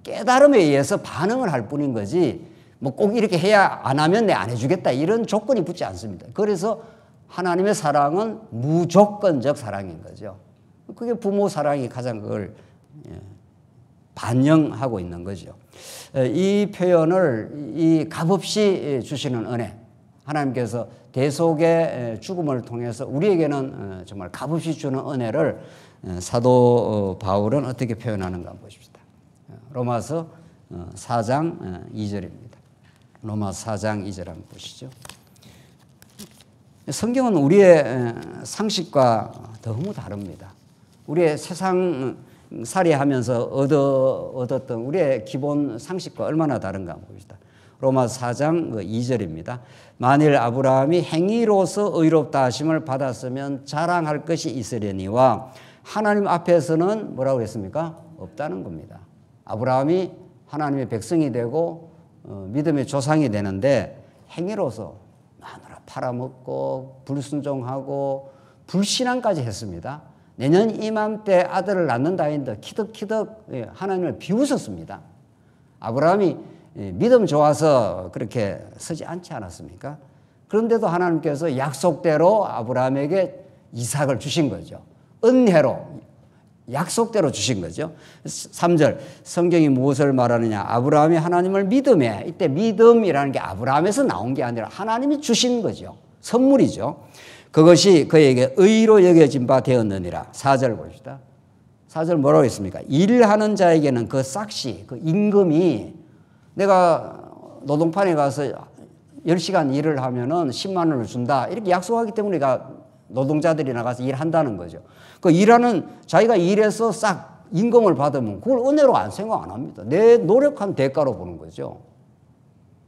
깨달음에 의해서 반응을 할 뿐인 거지, 뭐 꼭 이렇게 해야 안 하면 내 안 해주겠다 이런 조건이 붙지 않습니다. 그래서 하나님의 사랑은 무조건적 사랑인 거죠. 그게 부모 사랑이 가장 그걸 반영하고 있는 거죠. 이 표현을 이 값없이 주시는 은혜, 하나님께서 대속의 죽음을 통해서 우리에게는 정말 값없이 주는 은혜를 사도 바울은 어떻게 표현하는가 한번 보십시다. 로마서 4장 2절입니다. 로마서 4장 2절 한번 보시죠. 성경은 우리의 상식과 너무 다릅니다. 우리의 세상 살이하면서 얻었던 우리의 기본 상식과 얼마나 다른가 한번 봅시다. 로마서 4장 2절입니다. 만일 아브라함이 행위로서 의롭다 하심을 받았으면 자랑할 것이 있으려니와 하나님 앞에서는 뭐라고 했습니까? 없다는 겁니다. 아브라함이 하나님의 백성이 되고 믿음의 조상이 되는데 행위로서 마누라 팔아먹고 불순종하고 불신앙까지 했습니다. 내년 이맘때 아들을 낳는다 했는데 키득키득 하나님을 비웃었습니다. 아브라함이 믿음 좋아서 그렇게 서지 않지 않았습니까? 그런데도 하나님께서 약속대로 아브라함에게 이삭을 주신 거죠. 은혜로 약속대로 주신 거죠. 3절 성경이 무엇을 말하느냐, 아브라함이 하나님을 믿음에, 이때 믿음이라는 게 아브라함에서 나온 게 아니라 하나님이 주신 거죠. 선물이죠. 그것이 그에게 의로 여겨진 바 되었느니라. 4절 봅시다. 4절 뭐라고 했습니까? 일하는 자에게는 그 싹시, 그 임금이, 내가 노동판에 가서 10시간 일을 하면은 10만 원을 준다 이렇게 약속하기 때문에 우리가 노동자들이 나가서 일한다는 거죠. 그 일하는 자기가 일해서 싹 임금을 받으면 그걸 은혜로 생각 안 합니다. 내 노력한 대가로 보는 거죠.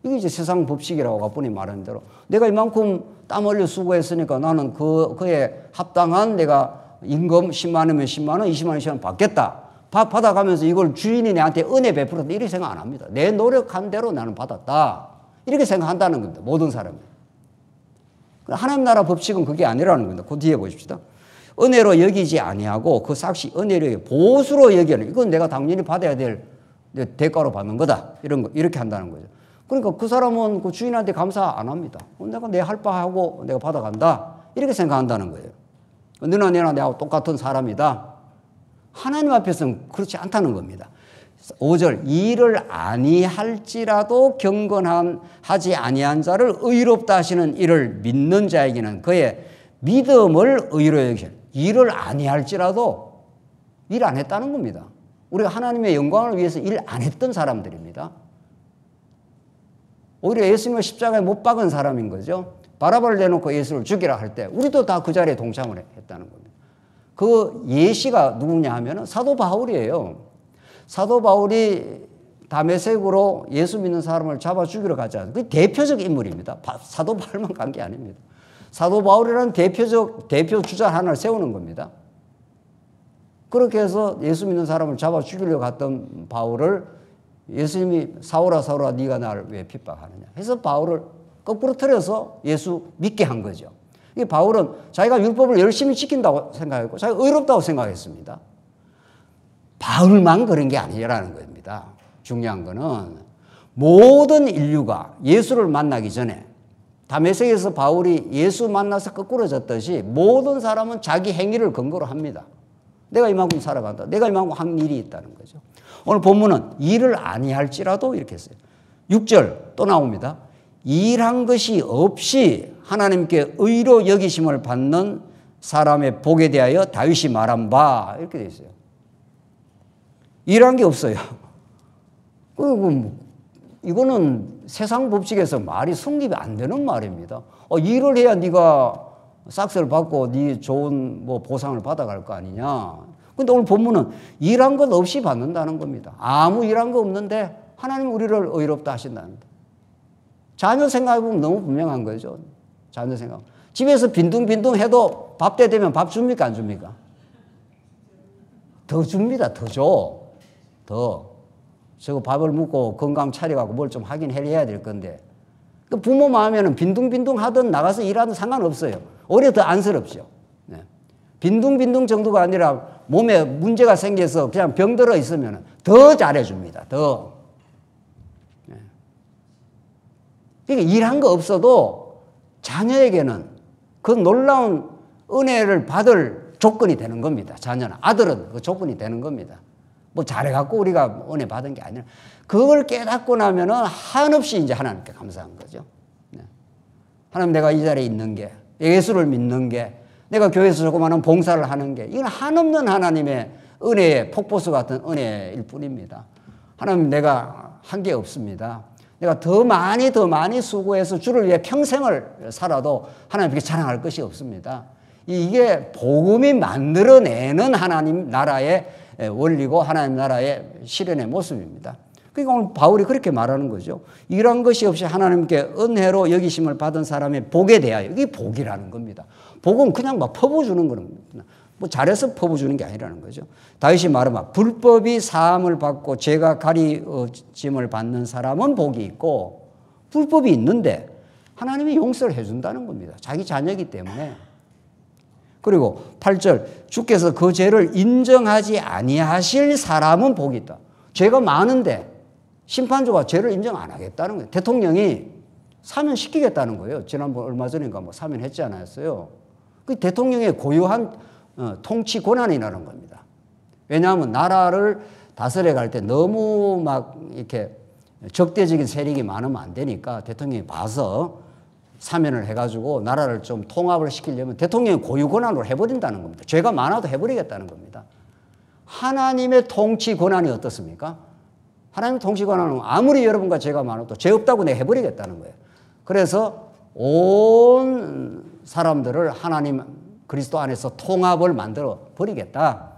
이게 이제 세상 법칙이라고 가뿐히 말하는 대로 내가 이만큼 땀 흘려 수고했으니까 나는 그에 합당한 내가 임금 10만 원이면 10만 원, 20만 원, 20만 원 받겠다. 받아가면서 이걸 주인이 내한테 은혜 베풀었다 이렇게 생각 안 합니다. 내 노력한 대로 나는 받았다 이렇게 생각한다는 겁니다. 모든 사람이. 하나님 나라 법칙은 그게 아니라는 겁니다. 그 뒤에 보십시다. 은혜로 여기지 아니하고 그 삭시 은혜로 보수로 여기는, 이건 내가 당연히 받아야 될 대가로 받는 거다 이렇게 한다는 거죠. 그러니까 그 사람은 그 주인한테 감사 안 합니다. 내가 내 할 바 하고 내가 받아간다 이렇게 생각한다는 거예요. 너나 내나 내하고 똑같은 사람이다. 하나님 앞에서는 그렇지 않다는 겁니다. 5절 일을 아니할지라도 경건하지 아니한 자를 의롭다 하시는 이를 믿는 자에게는 그의 믿음을 의로 여기시는, 일을 아니할지라도 일 안 했다는 겁니다. 우리가 하나님의 영광을 위해서 일 안 했던 사람들입니다. 오히려 예수님을 십자가에 못 박은 사람인 거죠. 바라바를 내놓고 예수를 죽이라 할 때 우리도 다 그 자리에 동참을 했다는 겁니다. 그 예시가 누구냐 하면 사도 바울이에요. 사도 바울이 다메섹으로 예수 믿는 사람을 잡아 죽이러 가지 않아요. 그 대표적 인물입니다. 사도 바울만 간 게 아닙니다. 사도 바울이라는 대표 주자 하나를 세우는 겁니다. 그렇게 해서 예수 믿는 사람을 잡아 죽이려 갔던 바울을 예수님이 사울아 사울아 네가 나를 왜 핍박하느냐 해서 바울을 거꾸로 틀어서 예수 믿게 한 거죠. 이 바울은 자기가 율법을 열심히 지킨다고 생각했고 자기가 의롭다고 생각했습니다. 바울만 그런 게 아니라는 겁니다. 중요한 거는 모든 인류가 예수를 만나기 전에 다메섹에서 바울이 예수 만나서 거꾸로졌듯이 모든 사람은 자기 행위를 근거로 합니다. 내가 이만큼 살아간다. 내가 이만큼 한 일이 있다는 거죠. 오늘 본문은 일을 아니할지라도 이렇게 했어요. 6절 또 나옵니다. 일한 것이 없이 하나님께 의로 여기심을 받는 사람의 복에 대하여 다윗이 말한 바 이렇게 되어 있어요. 일한 게 없어요. 이거는 세상 법칙에서 말이 성립이 안 되는 말입니다. 일을 해야 네가 싹스를 받고 네 좋은 뭐 보상을 받아갈 거 아니냐. 근데 오늘 본문은 일한 것 없이 받는다는 겁니다. 아무 일한 거 없는데 하나님 우리를 의롭다 하신다는 거. 자녀 생각해보면 너무 분명한 거죠. 자녀 생각. 집에서 빈둥빈둥 해도 밥 때 되면 밥 줍니까 안 줍니까? 더 줍니다. 더 줘. 더. 저거 밥을 먹고 건강 차려가고 뭘 좀 하긴 해야 될 건데. 부모 마음에는 빈둥빈둥 하든 나가서 일하든 상관없어요. 오히려 더 안쓰럽죠. 네. 빈둥빈둥 정도가 아니라 몸에 문제가 생겨서 그냥 병들어 있으면 더 잘해줍니다. 더. 네. 그러니까 일한 거 없어도 자녀에게는 그 놀라운 은혜를 받을 조건이 되는 겁니다. 자녀는. 아들은 그 조건이 되는 겁니다. 뭐 잘해갖고 우리가 은혜 받은 게 아니라 그걸 깨닫고 나면은 한없이 이제 하나님께 감사한 거죠. 네. 하나님 내가 이 자리에 있는 게, 예수를 믿는 게, 내가 교회에서 조그마한 봉사를 하는 게, 이건 한없는 하나님의 은혜의 폭포수 같은 은혜일 뿐입니다. 하나님 내가 한 게 없습니다. 내가 더 많이 수고해서 주를 위해 평생을 살아도 하나님께 자랑할 것이 없습니다. 이게 복음이 만들어내는 하나님 나라의 원리고 하나님 나라의 실현의 모습입니다. 그러니까 오늘 바울이 그렇게 말하는 거죠. 이런 것이 없이 하나님께 은혜로 여기심을 받은 사람의 복에 대하여, 이게 복이라는 겁니다. 복은 그냥 막 퍼부어주는 겁니다. 뭐 잘해서 퍼부어주는 게 아니라는 거죠. 다윗이 말하면 불법이 사함을 받고 죄가 가리짐을 받는 사람은 복이 있고, 불법이 있는데 하나님이 용서를 해준다는 겁니다. 자기 자녀이기 때문에. 그리고 8절 주께서 그 죄를 인정하지 아니하실 사람은 복이 있다. 죄가 많은데 심판주가 죄를 인정 안 하겠다는 거예요. 대통령이 사면시키겠다는 거예요. 지난번 얼마 전인가 뭐 사면했지 않았어요. 그 대통령의 고유한 통치 권한이라는 겁니다. 왜냐하면 나라를 다스려 갈 때 너무 막 이렇게 적대적인 세력이 많으면 안 되니까 대통령이 봐서 사면을 해가지고 나라를 좀 통합을 시키려면 대통령이 고유 권한으로 해버린다는 겁니다. 죄가 많아도 해버리겠다는 겁니다. 하나님의 통치 권한이 어떻습니까? 하나님의 통치 권한은 아무리 여러분과 죄가 많아도 죄 없다고 내가 해버리겠다는 거예요. 그래서 온 사람들을 하나님 그리스도 안에서 통합을 만들어 버리겠다.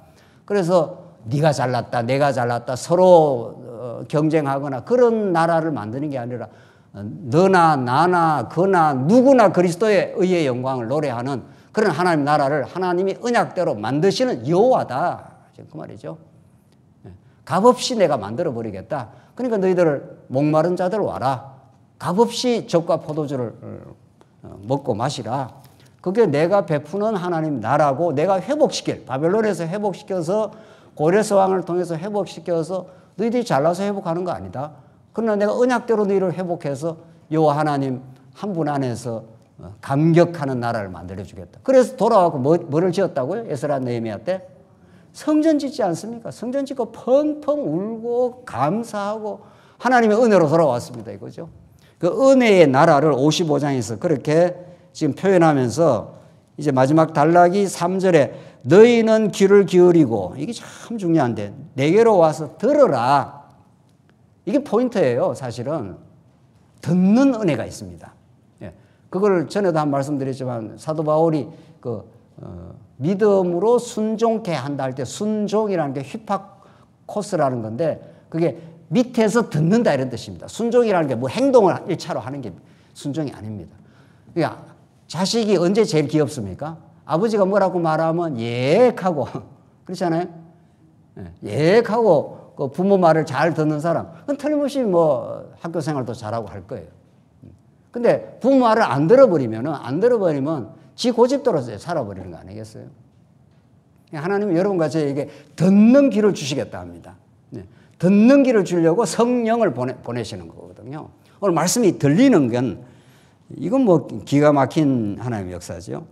그래서 네가 잘났다, 내가 잘났다, 서로 경쟁하거나 그런 나라를 만드는 게 아니라 너나 나나 그나 누구나 그리스도의 의의 영광을 노래하는 그런 하나님 나라를 하나님이 언약대로 만드시는 여호와다. 그 말이죠. 값없이 내가 만들어 버리겠다. 그러니까 너희들 목마른 자들 와라. 값없이 젖과 포도주를 먹고 마시라. 그게 내가 베푸는 하나님 나라고 내가 회복시킬, 바벨론에서 회복시켜서 고레스 왕을 통해서 회복시켜서 너희들이 잘나서 회복하는 거 아니다. 그러나 내가 언약대로 너희를 회복해서 여호와 하나님 한 분 안에서 감격하는 나라를 만들어 주겠다. 그래서 돌아와서 뭐를 지었다고요? 에스라 느헤미야 때? 성전 짓지 않습니까? 성전 짓고 펑펑 울고 감사하고 하나님의 은혜로 돌아왔습니다. 이거죠. 그 은혜의 나라를 55장에서 그렇게 지금 표현하면서 이제 마지막 단락이 3절에 너희는 귀를 기울이고, 이게 참 중요한데, 내게로 와서 들으라. 이게 포인트예요. 사실은 듣는 은혜가 있습니다. 예. 그걸 전에도 한 말씀드렸지만 사도 바울이 믿음으로 순종케 한다 할 때 순종이라는 게 휘파코스라는 건데 그게 밑에서 듣는다 이런 뜻입니다. 순종이라는 게 뭐 행동을 1차로 하는 게 순종이 아닙니다. 그러니까 자식이 언제 제일 귀엽습니까? 아버지가 뭐라고 말하면 예하고 그렇잖아요. 예하고 그 부모 말을 잘 듣는 사람, 그건 틀림없이 뭐 학교 생활도 잘하고 할 거예요. 근데 부모 말을 안 들어버리면 지 고집대로 살아버리는 거 아니겠어요? 하나님은 여러분과 저에게 듣는 귀를 주시겠다 합니다. 듣는 귀를 주려고 성령을 보내시는 거거든요. 오늘 말씀이 들리는 건 이건 뭐 기가 막힌 하나님의 역사죠.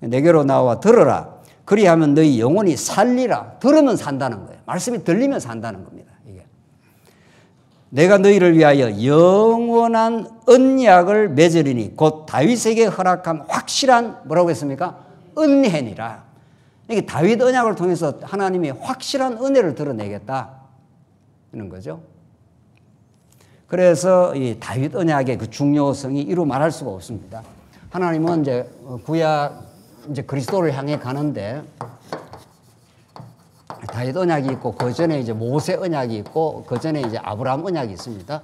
내게로 나와 들으라. 그리하면 너희 영혼이 살리라. 들으면 산다는 거예요. 말씀이 들리면 산다는 겁니다. 이게. 내가 너희를 위하여 영원한 언약을 맺으리니 곧 다윗에게 허락한 확실한 뭐라고 했습니까? 은혜니라. 이게 다윗 언약을 통해서 하나님이 확실한 은혜를 드러내겠다. 이런 거죠. 그래서 이 다윗 언약의 그 중요성이 이루 말할 수가 없습니다. 하나님은 이제 구약 이제 그리스도를 향해 가는데 다윗 언약이 있고 그 전에 이제 모세 언약이 있고 그 전에 이제 아브라함 언약이 있습니다.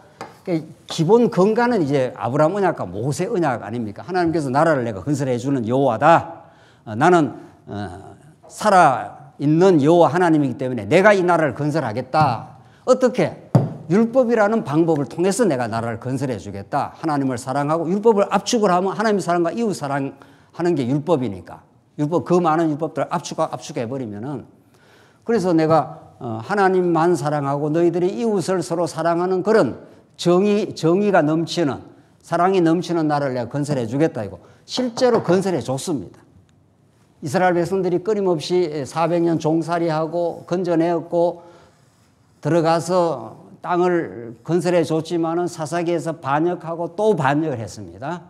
기본 근간은 이제 아브라함 언약과 모세 언약 아닙니까? 하나님께서 나라를 내가 건설해 주는 여호와다. 나는 살아 있는 여호와 하나님이기 때문에 내가 이 나라를 건설하겠다. 어떻게? 율법이라는 방법을 통해서 내가 나라를 건설해 주겠다. 하나님을 사랑하고 율법을 압축을 하면 하나님의 사랑과 이웃 사랑하는 게 율법이니까. 율법 그 많은 율법들을 압축해 버리면은 그래서 내가 하나님만 사랑하고 너희들이 이웃을 서로 사랑하는 그런 정의가 넘치는 사랑이 넘치는 나라를 내가 건설해 주겠다 이거. 실제로 건설해 줬습니다. 이스라엘 백성들이 끊임없이 400년 종살이하고 건져내었고 들어가서 땅을 건설해 줬지만은 사사기에서 반역하고 또 반역을 했습니다.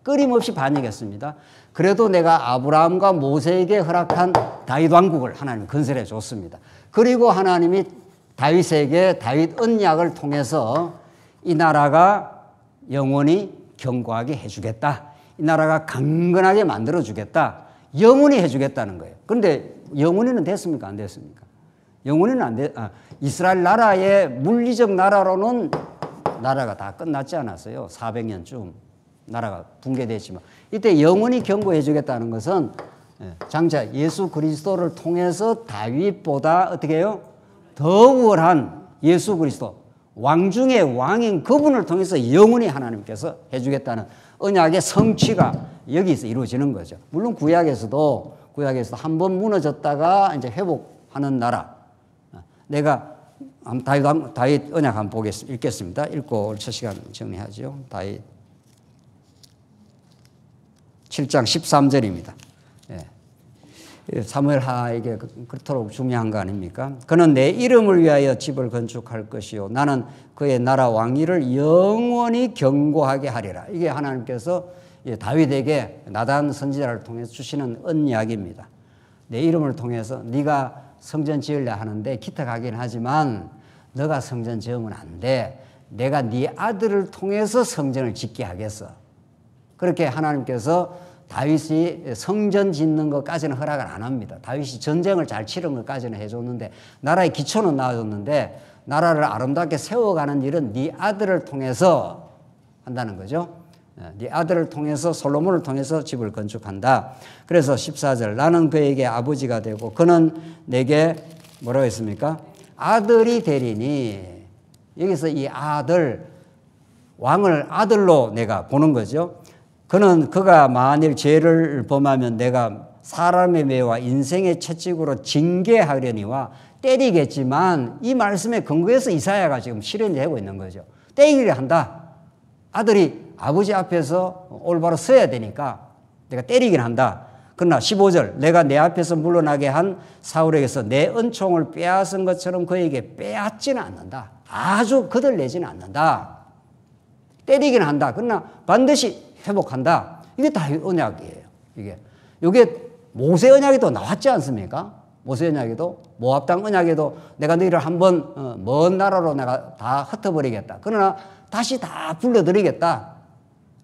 끊임없이 반역했습니다. 그래도 내가 아브라함과 모세에게 허락한 다윗 왕국을 하나님 건설해 줬습니다. 그리고 하나님이 다윗에게 다윗 언약을 통해서 이 나라가 영원히 견고하게 해주겠다. 이 나라가 강건하게 만들어 주겠다. 영원히 해주겠다는 거예요. 그런데 영원히는 됐습니까? 안 됐습니까? 영원히는 안 돼. 이스라엘 나라의 물리적 나라로는 나라가 다 끝났지 않았어요. 400년쯤 나라가 붕괴됐지만 이때 영원히 견고해 주겠다는 것은 장차 예수 그리스도를 통해서 다윗보다 어떻게 해요? 더 우월한 예수 그리스도 왕 중의 왕인 그분을 통해서 영원히 하나님께서 해주겠다는 언약의 성취가 여기서 이루어지는 거죠. 물론 구약에서도 한번 무너졌다가 이제 회복하는 나라. 내가 다윗 언약 한번 읽겠습니다. 읽고 첫 시간 정리하죠. 다윗 7장 13절입니다. 사무엘하에게 그토록 중요한 거 아닙니까? 그는 내 이름을 위하여 집을 건축할 것이요 나는 그의 나라 왕위를 영원히 견고하게 하리라. 이게 하나님께서 다윗에게 나단 선지자를 통해서 주시는 언약입니다. 내 이름을 통해서 네가 성전 지으려 하는데 기특하긴 하지만 너가 성전 지으면 안 돼. 내가 네 아들을 통해서 성전을 짓게 하겠어. 그렇게 하나님께서 다윗이 성전 짓는 것까지는 허락을 안 합니다. 다윗이 전쟁을 잘 치른 것까지는 해줬는데 나라의 기초는 놔줬는데 나라를 아름답게 세워가는 일은 네 아들을 통해서 한다는 거죠. 네 아들을 통해서 솔로몬을 통해서 집을 건축한다. 그래서 14절 나는 그에게 아버지가 되고 그는 내게 뭐라고 했습니까? 아들이 되리니. 여기서 이 아들 왕을 아들로 내가 보는 거죠. 그가 만일 죄를 범하면 내가 사람의 매와 인생의 채찍으로 징계하려니와 때리겠지만 이 말씀에 근거해서 이사야가 지금 실현이 되고 있는 거죠. 때리려 한다. 아들이 아버지 앞에서 올바로 서야 되니까 내가 때리긴 한다. 그러나 15절 내가 내 앞에서 물러나게 한 사울에게서 내 은총을 빼앗은 것처럼 그에게 빼앗지는 않는다. 아주 거들내지는 않는다. 때리긴 한다. 그러나 반드시 회복한다. 이게 다 언약이에요. 이게 모세 언약에도 나왔지 않습니까? 모세 언약에도 모압 땅 언약에도 내가 너희를 한번 먼 나라로 내가 다 흩어버리겠다. 그러나 다시 다 불러들이겠다.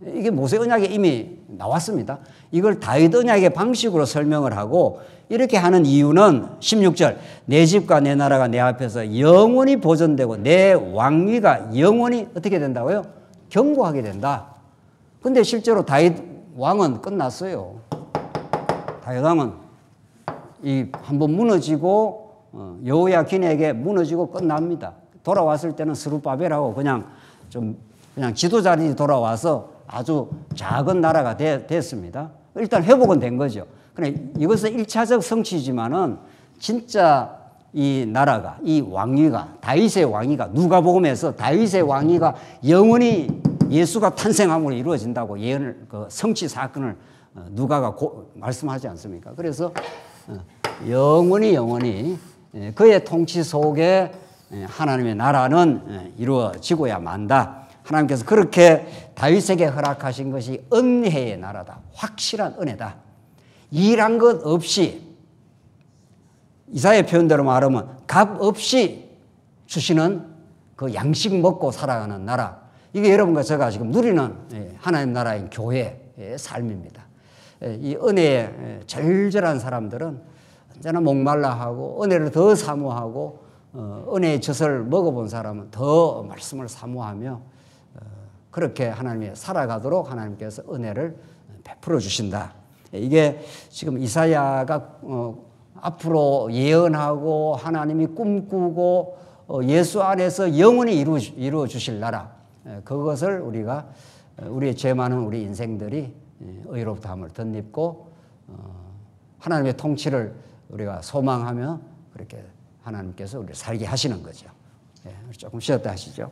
이게 모세 언약에 이미 나왔습니다. 이걸 다윗 언약의 방식으로 설명을 하고 이렇게 하는 이유는 16절 내 집과 내 나라가 내 앞에서 영원히 보존되고 내 왕위가 영원히 어떻게 된다고요? 견고하게 된다. 근데 실제로 다윗 왕은 끝났어요. 다윗 왕은 이 한번 무너지고 여호야긴에게 무너지고 끝납니다. 돌아왔을 때는 스룹바벨하고 그냥 지도자들이 돌아와서 아주 작은 나라가 됐습니다. 일단 회복은 된 거죠. 그래 이것은 1차적 성취지만은 진짜 이 나라가 이 왕위가 다윗의 왕위가 누가복음에서 다윗의 왕위가 영원히 예수가 탄생함으로 이루어진다고 예언을 성취 사건을 누가가 말씀하지 않습니까? 그래서 영원히 그의 통치 속에 하나님의 나라는 이루어지고야 만다. 하나님께서 그렇게 다윗에게 허락하신 것이 은혜의 나라다. 확실한 은혜다. 일한 것 없이 이사야 표현대로 말하면 값 없이 주시는 그 양식 먹고 살아가는 나라. 이게 여러분과 제가 지금 누리는 하나님 나라인 교회의 삶입니다. 이 은혜에 절절한 사람들은 언제나 목말라 하고 은혜를 더 사모하고 은혜의 젖을 먹어본 사람은 더 말씀을 사모하며 그렇게 하나님이 살아가도록 하나님께서 은혜를 베풀어 주신다. 이게 지금 이사야가 앞으로 예언하고 하나님이 꿈꾸고 예수 안에서 영원히 이루어 주실 나라. 그것을 우리가 우리의 죄 많은 우리 인생들이 의롭다함을 덧입고 하나님의 통치를 우리가 소망하며 그렇게 하나님께서 우리를 살게 하시는 거죠. 조금 쉬었다 하시죠.